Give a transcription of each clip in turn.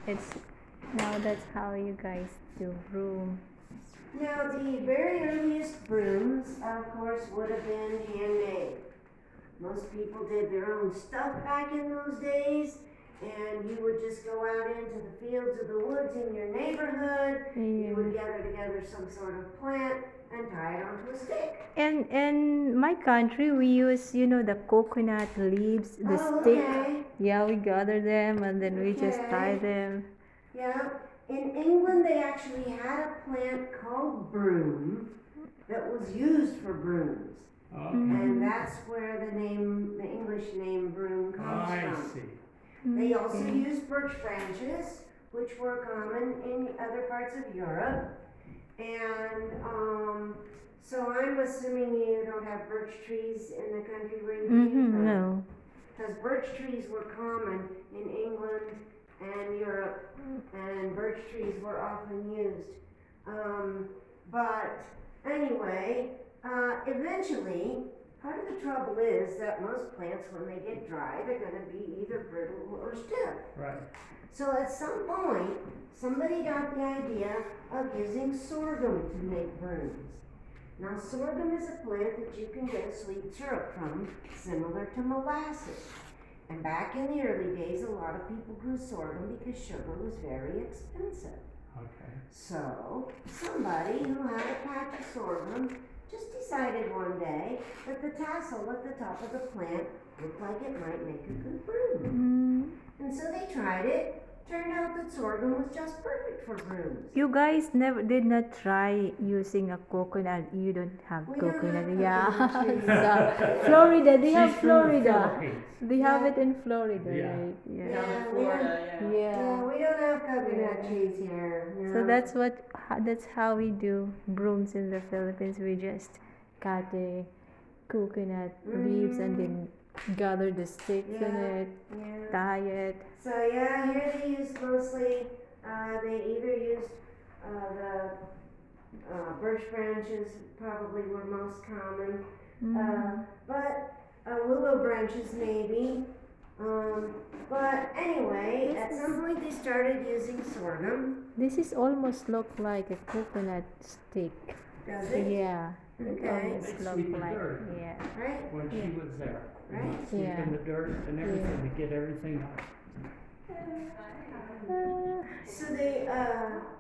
It's now that's how you guys do broom. Now, the very earliest brooms, of course, would have been handmade. Most people did their own stuff back in those days, and you would just go out into the fields or the woods in your neighborhood. You would gather together some sort of plant and tie it onto a stick. And in my country, we use, the coconut leaves, the Oh, stick. okay. Yeah, we gather them and then we just tie Okay. them. Yeah. In England, they actually had a plant called broom that was used for brooms. Okay. And that's where the English name broom comes I from. see. They also Okay. used birch branches, which were common in other parts of Europe. And so I'm assuming you don't have birch trees in the country where you came from. No. Because birch trees were common in England and Europe, and birch trees were often used. But anyway, eventually, part of the trouble is that most plants, when they get dry, they're going to be either brittle or stiff. Right. So at some point, somebody got the idea of using sorghum to make brooms. Now, sorghum is a plant that you can get a sweet syrup from, similar to molasses. And back in the early days, a lot of people grew sorghum because sugar was very expensive. Okay. So, somebody who had a patch of sorghum just decided one day that the tassel at the top of the plant looked like it might make a good broom. And so they tried it. Turned out that sorghum was just perfect for brooms. You guys never did not try using a coconut. You don't have We don't coconut. have Yeah. coconut trees. So, Florida, they have She's from the Florida. Philippines. They have Yeah. it in Florida, Yeah. right? Yeah, Yeah. we Florida, don't, yeah. yeah, we don't have coconut Yeah. trees here. So No. that's how we do brooms in the Philippines. We just cut the coconut leaves and then gather the sticks in Yeah. it, Yeah. tie it. So yeah, here they used mostly, they either used the birch branches, probably were most common, but willow branches maybe. But anyway, at some point they started using sorghum. This is almost look like a coconut stick. Does it? Yeah. It Okay. almost They look sweep the like dirt. yeah. Right? When she was there. Right. Sweeping Yeah. the dirt and everything to get everything up. So they,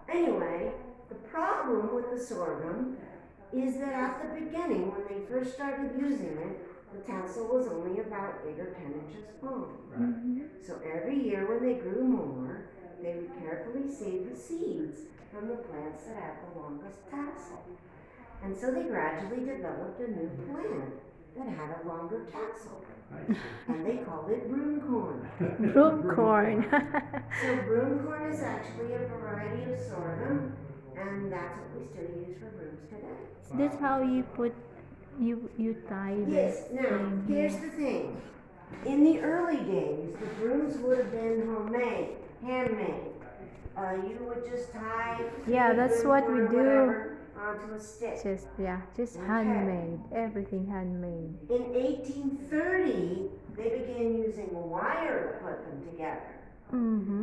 anyway, the problem with the sorghum is that at the beginning, when they first started using it, the tassel was only about 8 or 10 inches long. Right. So every year when they grew more, they would carefully save the seeds from the plants that had the longest tassel. And so they gradually developed a new plant that had a longer tassel. I see. And they called it broom corn. Broom corn. So broom corn is actually a variety of sorghum, and that's what we still use for brooms today. That's how you put you tie Yes, this now, thing. here's the thing. In the early days, the brooms would have been homemade, handmade. You would just tie Yeah, that's broom what corn we or do. whatever onto a stick. Just Okay. handmade. Everything handmade. In 1830, they began using wire to put them together.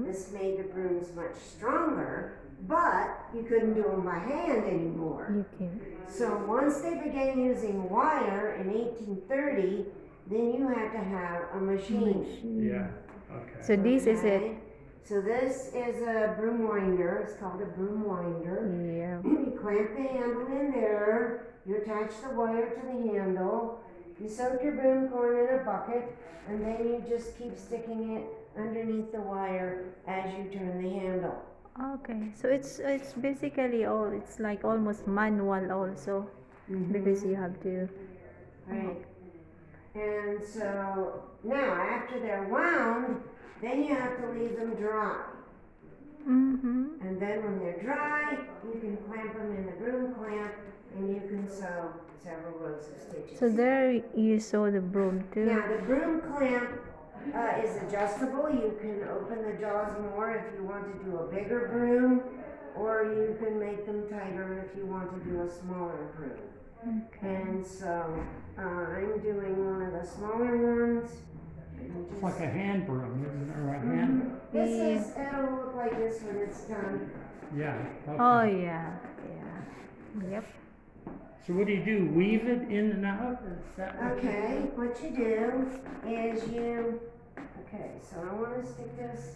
This made the brooms much stronger, but you couldn't do them by hand anymore. You can. So once they began using wire in 1830, then you had to have a machine. Yeah. Okay. So this is it. Okay? So this is a broom winder. It's called a broom winder. Yeah. You clamp the handle in there. You attach the wire to the handle. You soak your broom corn in a bucket, and then you just keep sticking it underneath the wire as you turn the handle. Okay. So it's basically it's like almost manual also because you have to. Right. And so now after they're wound, then you have to leave them dry. And then when they're dry, you can clamp them in the broom clamp and you can sew several rows of stitches. So there you sew the broom too. Now the broom clamp is adjustable. You can open the jaws more if you want to do a bigger broom, or you can make them tighter if you want to do a smaller broom. Okay. And so I'm doing one of the smaller ones, It's like a hand broom, isn't it, or a hand? It'll look like this when it's done. Yeah, Oh okay. yeah, yeah. Yep. So what do? Weave it in and out? Is that what you Okay, do? what you do is okay, so I wanna stick this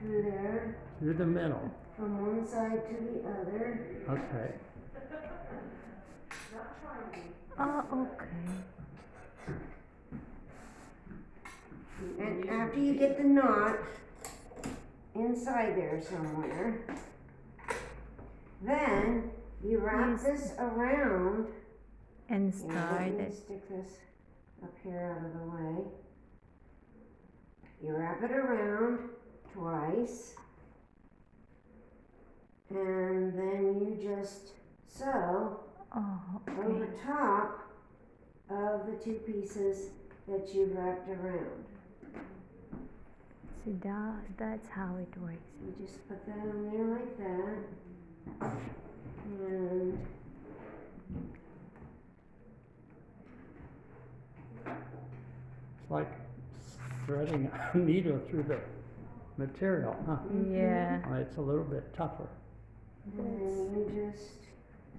through there Through the middle, from one side to the other. okay. Oh, okay. And after you get the knot inside there somewhere, then you wrap Yes. this around. And Here, start let me it. stick this up here out of the way. You wrap it around twice. And then you just sew Oh, over okay. top of the two pieces that you've wrapped around. So that's how it works. You just put that on there like that. And It's like threading a needle through the material, huh? Yeah. Oh, it's a little bit tougher. then you just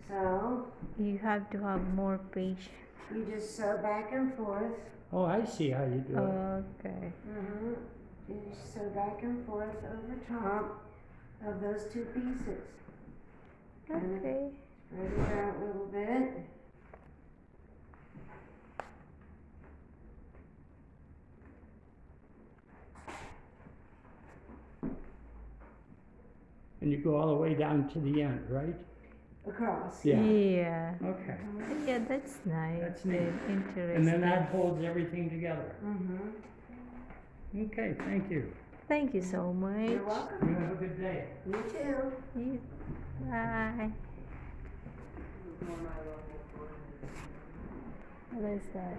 sew. You have to have more patience. You just sew back and forth. Oh, I see how you do it. Okay. You just sew back and forth over top of those two pieces. Kind of Okay. spread it out a little bit. And you go all the way down to the end, right? Across. Yeah. Yeah. Okay. Yeah, that's nice. That's neat. Interesting. And then that holds everything together. Mm-hmm. Okay, thank you. Thank you so much. You're welcome. You have a good day. You too. Bye. What is that?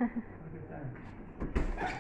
Look at that.